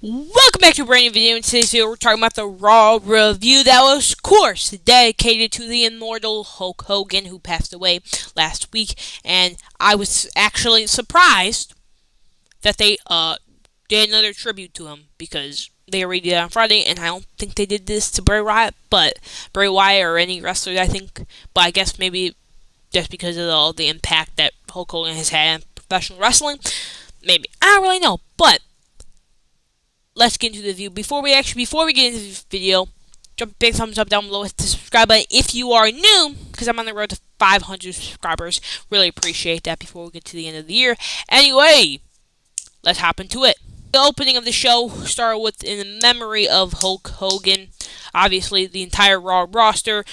Welcome back to a brand new video. In today's video, we're talking about the Raw review that was, of course, dedicated to the immortal Hulk Hogan, who passed away last week. And I was actually surprised that they did another tribute to him, because they already did it on Friday, and I don't think they did this to Bray Wyatt, or any wrestler, I think. But I guess maybe just because of all the impact that Hulk Hogan has had in professional wrestling. Maybe. I don't really know, but let's get into the review. Before we get into this video, drop a big thumbs up down below, hit the subscribe button if you are new, because I'm on the road to 500 subscribers. Really appreciate that before we get to the end of the year. Anyway, let's hop into it. The opening of the show started with in memory of Hulk Hogan. Obviously, the entire Raw roster.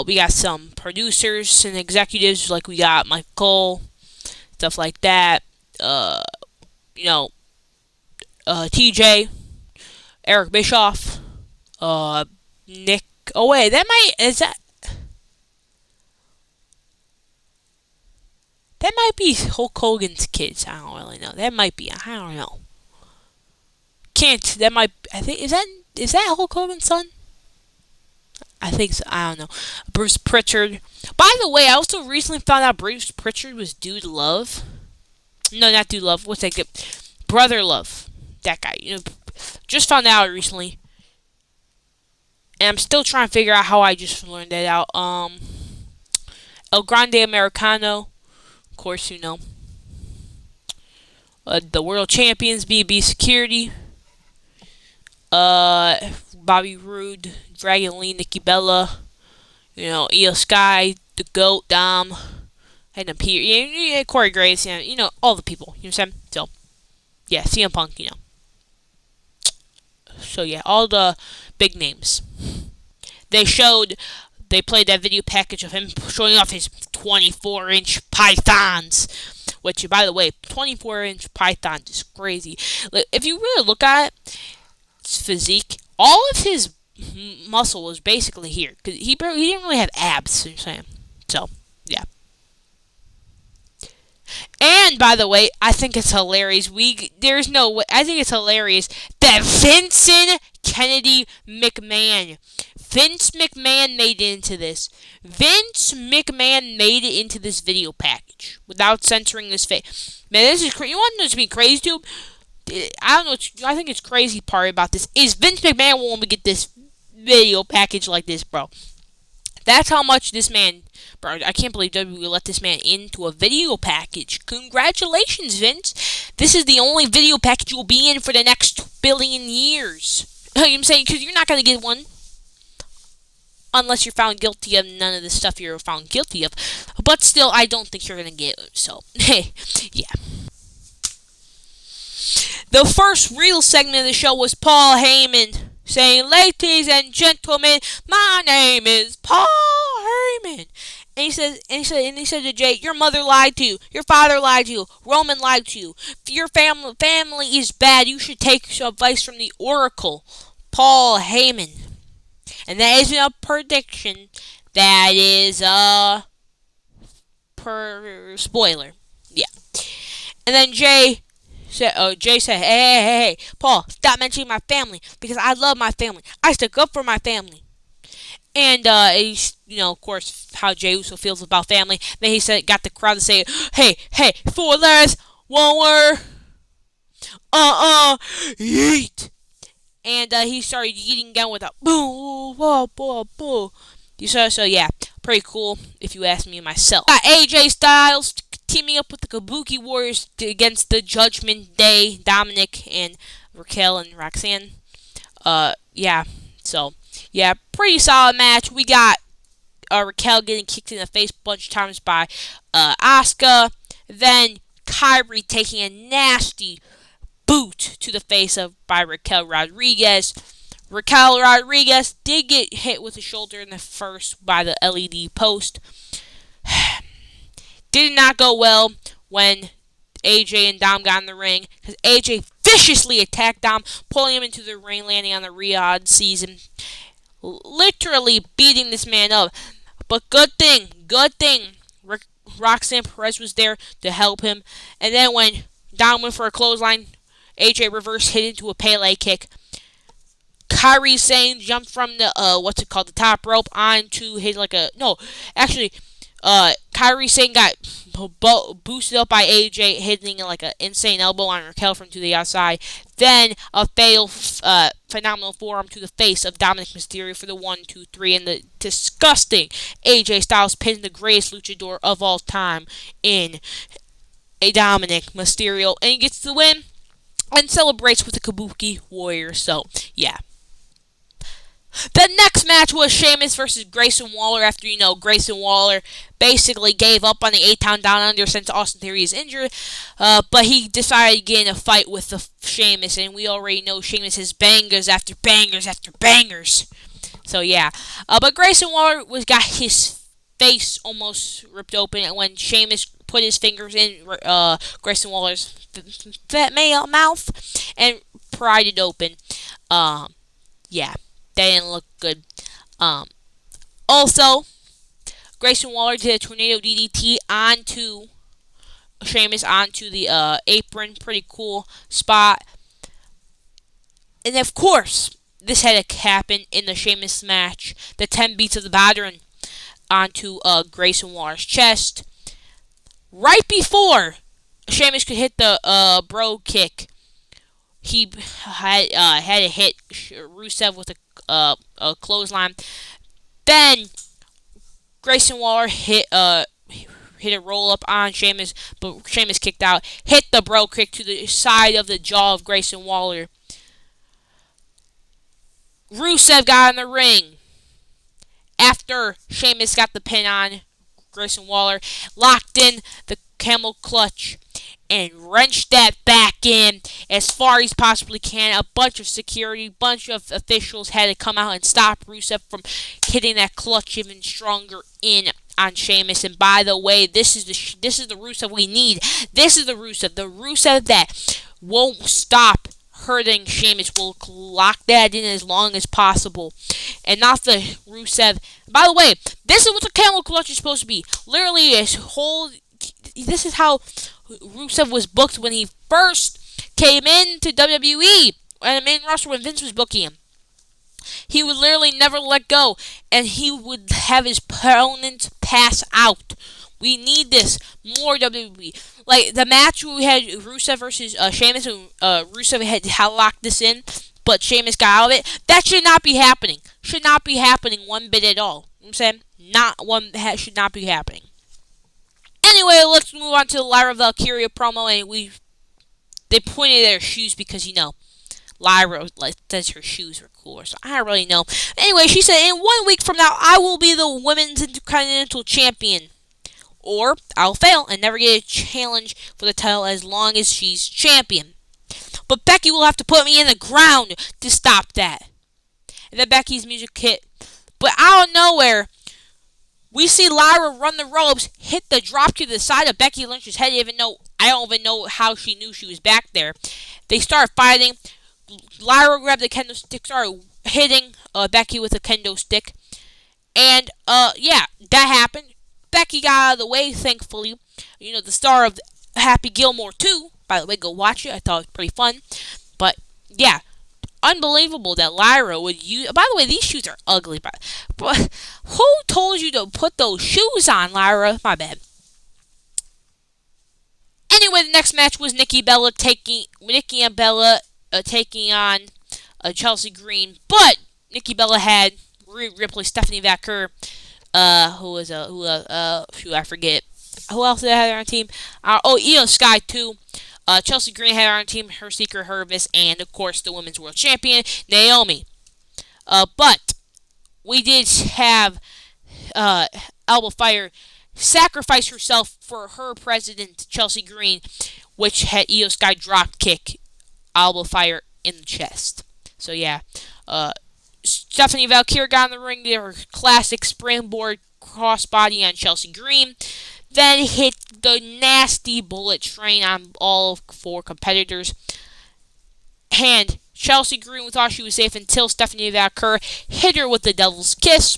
We got some producers and executives, like we got Mike Cole, stuff like that. TJ, Eric Bischoff, Nick. Oh wait, that might be Hulk Hogan's kids. I don't really know. That might be. I don't know. That might. I think is that Hulk Hogan's son? I think so. I don't know. Bruce Pritchard. By the way, I also recently found out Bruce Pritchard was Dude Love. No, not Dude Love. What's that? Brother Love. That guy. Just found out recently. And I'm still trying to figure out how I just learned that out. El Grande Americano. Of course, the World Champions, BB Security. Bobby Roode, Dragon Lee, Nikki Bella. Io Sky, The Goat, Dom. And Corey Graves. All the people. You know what I'm saying? So, yeah, CM Punk, So, yeah, all the big names. They played that video package of him showing off his 24-inch pythons. Which, by the way, 24-inch pythons is crazy. If you really look at it, his physique, all of his muscle was basically here. Because he didn't really have abs, you know what I'm saying? So, yeah. And, by the way, I think it's hilarious. I think it's hilarious that Vincent Kennedy McMahon. Vince McMahon made it into this. Vince McMahon made it into this video package without censoring his face. Man, this is crazy. You want to know what's crazy, dude? I don't know. I think it's crazy part about this is Vince McMahon won't to get this video package like this, bro. That's how much this man, bro. I can't believe WWE let this man into a video package. Congratulations, Vince. This is the only video package you'll be in for the next billion years. You know what I'm saying? Because you're not going to get one unless you're found guilty of none of the stuff you're found guilty of. But still, I don't think you're going to get it. So, hey, yeah. The first real segment of the show was Paul Heyman saying, "Ladies and gentlemen, my name is Paul Heyman." And he said to Jay, "Your mother lied to you. Your father lied to you. Roman lied to you. If your family is bad, you should take some advice from the Oracle, Paul Heyman." And that isn't a prediction. That is per spoiler. Yeah. And then Jay said, hey, Paul, stop mentioning my family, because I love my family. I stuck up for my family." And, of course, how Jey Uso feels about family. Then he got the crowd to say, hey, 4 letters, 1 word, yeet. And, he started yeeting down with a boo, boo, boo, boo. So, yeah, pretty cool, if you ask me myself. Got AJ Styles teaming up with the Kabuki Warriors against the Judgment Day, Dominic and Raquel and Roxanne. Yeah, so, yeah, pretty solid match. We got Raquel getting kicked in the face a bunch of times by Asuka. Then Kyrie taking a nasty boot to the face by Raquel Rodriguez. Raquel Rodriguez did get hit with a shoulder in the first by the LED post. Did not go well when AJ and Dom got in the ring, because AJ viciously attacked Dom, pulling him into the ring, landing on the Riyadh season, literally beating this man up. But good thing, Roxanne Perez was there to help him. And then when Dom went for a clothesline, AJ reverse hit into a Pele kick. Kyrie Sane jumped from the the top rope onto his like a no, actually, Kyrie Sane got boosted up by AJ hitting like an insane elbow on Raquel from to the outside. Then a phenomenal forearm to the face of Dominic Mysterio for the 1, 2, 3, and the disgusting AJ Styles pins the greatest luchador of all time in a Dominic Mysterio, and he gets the win and celebrates with the Kabuki Warrior. So yeah. The next match was Sheamus versus Grayson Waller after, Grayson Waller basically gave up on the 8-Town Down Under since Austin Theory is injured. But he decided to get in a fight with the Sheamus, and we already know Sheamus has bangers after bangers after bangers. So yeah. But Grayson Waller got his face almost ripped open when Sheamus put his fingers in Grayson Waller's mouth and pried it open. Yeah. That didn't look good. Also, Grayson Waller did a tornado DDT onto Sheamus onto the apron. Pretty cool spot. And of course, this had to happen in the Sheamus match. The 10 beats of the Battering onto Grayson Waller's chest. Right before Sheamus could hit the bro kick, he had to hit Rusev with a clothesline. Then Grayson Waller hit a roll up on Sheamus, but Sheamus kicked out. Hit the bro kick to the side of the jaw of Grayson Waller. Rusev got in the ring after Sheamus got the pin on Grayson Waller, locked in the camel clutch, and wrenched that back in as far as possibly can. A bunch of security, bunch of officials had to come out and stop Rusev from hitting that clutch even stronger in on Sheamus. And by the way, this is the Rusev we need. This is the Rusev that won't stop hurting Sheamus. Will lock that in as long as possible, and not the Rusev. By the way, this is what the camel clutch is supposed to be. Literally, this is how Rusev was booked when he first came into WWE and the main roster when Vince was booking him. He would literally never let go, and he would have his opponents pass out. We need this more WWE. Like the match we had Rusev versus Sheamus, and Rusev had locked this in, but Sheamus got out of it. That should not be happening. Should not be happening one bit at all. You know what I'm saying? Not one should not be happening. Anyway, let's move on to the Lyra Valkyria promo, and they pointed at her shoes because, Lyra says her shoes were cooler, so I don't really know. Anyway, she said, in 1 week from now, I will be the Women's Intercontinental Champion. Or, I'll fail and never get a challenge for the title as long as she's champion. But Becky will have to put me in the ground to stop that. And then Becky's music hit. But out of nowhere, we see Lyra run the ropes, hit the drop to the side of Becky Lynch's head. I don't even know how she knew she was back there. They start fighting. Lyra grabbed the kendo stick, started hitting Becky with a kendo stick. And, yeah, that happened. Becky got out of the way, thankfully. The star of Happy Gilmore 2. By the way, go watch it. I thought it was pretty fun. But, yeah. Unbelievable that Lyra would use. By the way, these shoes are ugly. But who told you to put those shoes on, Lyra? My bad. Anyway, the next match was Nikki and Bella taking on Chelsea Green. But Nikki Bella had Rhea Ripley, Stephanie Vaquer, I forget. Who else did I have on our team? Io Sky too. Chelsea Green had on our team her Secret Hervis, and of course the Women's World Champion Naomi. But we did have Alba Fire sacrifice herself for her president Chelsea Green, which had Io Sky drop kick Alba Fire in the chest. So yeah, Stephanie Valkyrie got in the ring, did her classic springboard crossbody on Chelsea Green. Then hit the nasty bullet train on all 4 competitors. And Chelsea Green thought she was safe until Stephanie Valkyrie hit her with the Devil's Kiss.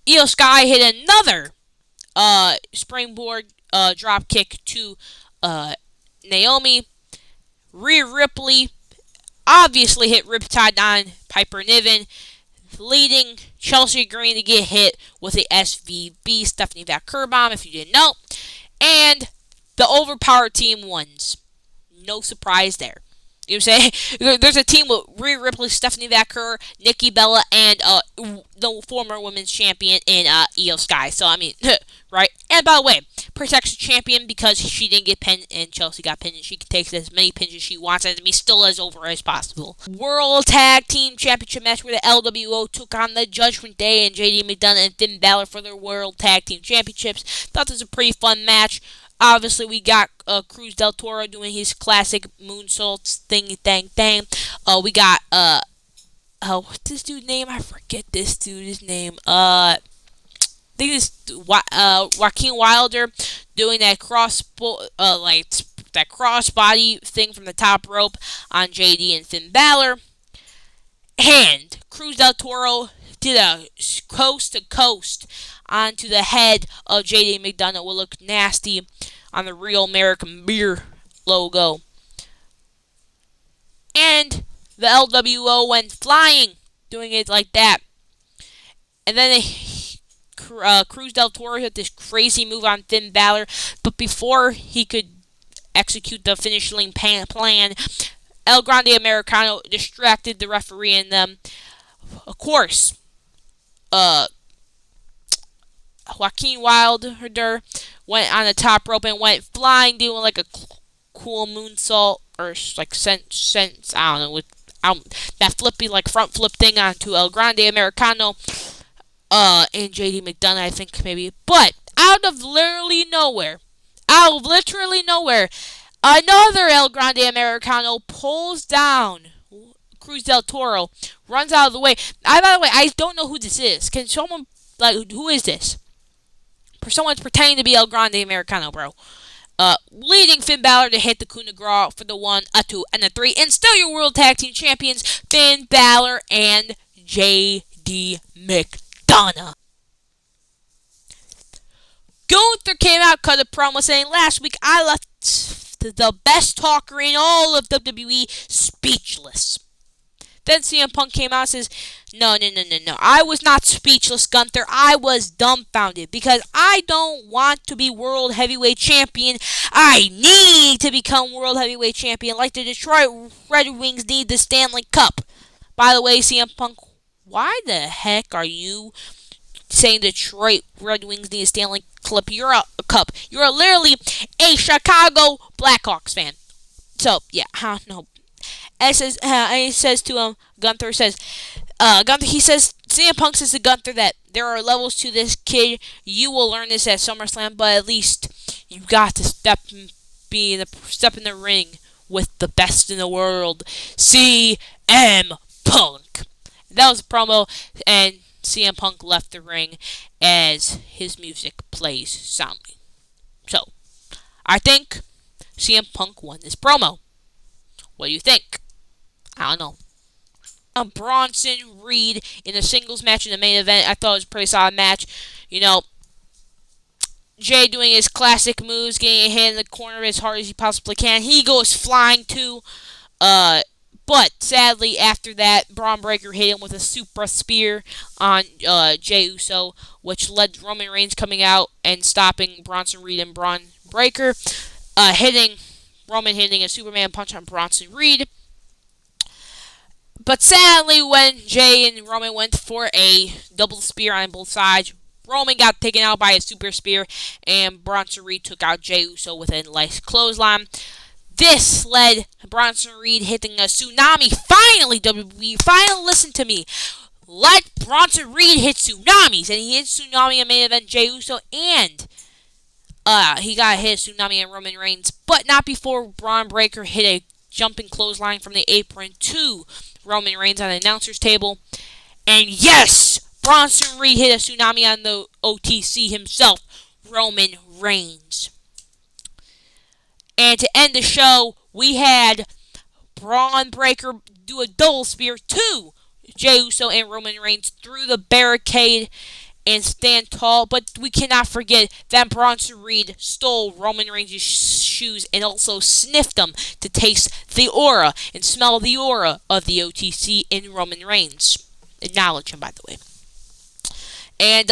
Io Sky hit another springboard drop kick to Naomi. Rhea Ripley obviously hit Riptide on Piper Niven, leading Chelsea Green to get hit with the SVB Stephanie Vac Curb Bomb, if you didn't know. And the overpowered team wins. No surprise there. You know what I'm saying? There's a team with Rhea Ripley, Stephanie Vaquer, Nikki Bella, and the former women's champion in Io Sky. So, I mean, right? And by the way, protects the champion because she didn't get pinned and Chelsea got pinned. And she can take as many pins as she wants and be still as over as possible. World Tag Team Championship match where the LWO took on the Judgment Day and JD McDonough and Finn Balor for their World Tag Team Championships. Thought this was a pretty fun match. Obviously, we got Cruz del Toro doing his classic moonsaults thing. We got what's this dude's name? I forget this dude's name. I think it's Joaquin Wilder doing that that crossbody thing from the top rope on JD and Finn Balor. And Cruz del Toro did a coast to coast onto the head of JD McDonough. Will look nasty on the Real American Beer logo. And the LWO went flying doing it like that. And then Cruz del Toro hit this crazy move on Finn Balor. But before he could execute the finishing plan, El Grande Americano distracted the referee and them. Of course, Joaquin Wilder went on the top rope and went flying, doing like a cool moonsault or like sense. I don't know, with that flippy like front flip thing onto El Grande Americano and JD McDonough, I think maybe. But out of literally nowhere, another El Grande Americano pulls down Cruz del Toro, runs out of the way. By the way, I don't know who this is. Can someone, who is this? Someone's pretending to be El Grande Americano, bro. Leading Finn Balor to hit the coup de grace for the 1, a 2, and a 3. And still your World Tag Team Champions, Finn Balor and JD McDonough. Gunther came out, cut a promo saying, "Last week I left the best talker in all of WWE speechless." Then CM Punk came out and says, No. I was not speechless, Gunther. I was dumbfounded because I don't want to be World Heavyweight Champion. I need to become World Heavyweight Champion like the Detroit Red Wings need the Stanley Cup. By the way, CM Punk, why the heck are you saying Detroit Red Wings need a Stanley Cup? You're literally a Chicago Blackhawks fan. So, yeah, I don't know. And he says to him, Gunther says, CM Punk says to Gunther that there are levels to this, kid. You will learn this at SummerSlam, but at least you got to step in the ring with the best in the world, CM Punk. That was a promo, and CM Punk left the ring as his music plays soundly. So, I think CM Punk won this promo. What do you think? I don't know. Bronson Reed in a singles match in the main event. I thought it was a pretty solid match. You know, Jay doing his classic moves, getting a hit in the corner as hard as he possibly can. He goes flying too. But sadly, after that, Braun Breaker hit him with a super spear on Jey Uso, which led to Roman Reigns coming out and stopping Bronson Reed and Braun Breaker, Roman hitting a Superman punch on Bronson Reed. But sadly, when Jay and Roman went for a double spear on both sides, Roman got taken out by a super spear, and Bronson Reed took out Jey Uso with a nice clothesline. This led Bronson Reed hitting a tsunami. Finally, WWE, finally listen to me. Let Bronson Reed hit tsunamis, and he hit tsunami in main event Jey Uso, and he got hit tsunami and Roman Reigns, but not before Braun Breaker hit a jumping clothesline from the apron to Roman Reigns on the announcer's table. And yes, Bronson Reed hit a tsunami on the OTC himself, Roman Reigns. And to end the show, we had Braun Breaker do a double spear to Jey Uso and Roman Reigns through the barricade. and stand tall. But we cannot forget that Bronson Reed stole Roman Reigns' shoes and also sniffed them to taste the aura and smell the aura of the OTC in Roman Reigns. Acknowledge him, by the way. And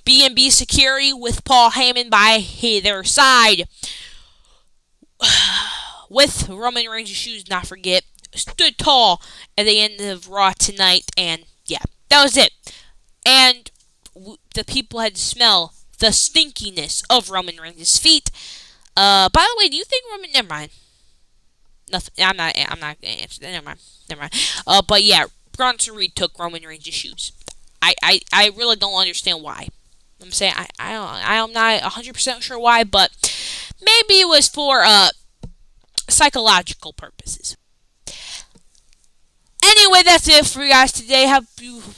B&B Security with Paul Heyman by their side. With Roman Reigns' shoes, not forget, stood tall at the end of Raw tonight, and yeah, that was it. And the people had to smell the stinkiness of Roman Reigns' feet. By the way, do you think Roman? Never mind. Nothing. I'm not gonna answer that. Never mind. But yeah, Bronson Reed took Roman Reigns' shoes. I really don't understand why. I'm saying I'm not 100% sure why, but maybe it was for psychological purposes. Anyway, that's it for you guys today. Have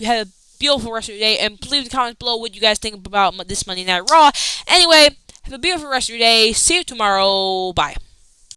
a beautiful rest of your day, and leave in the comments below what you guys think about this Monday Night Raw. Anyway, have a beautiful rest of your day. See you tomorrow. Bye.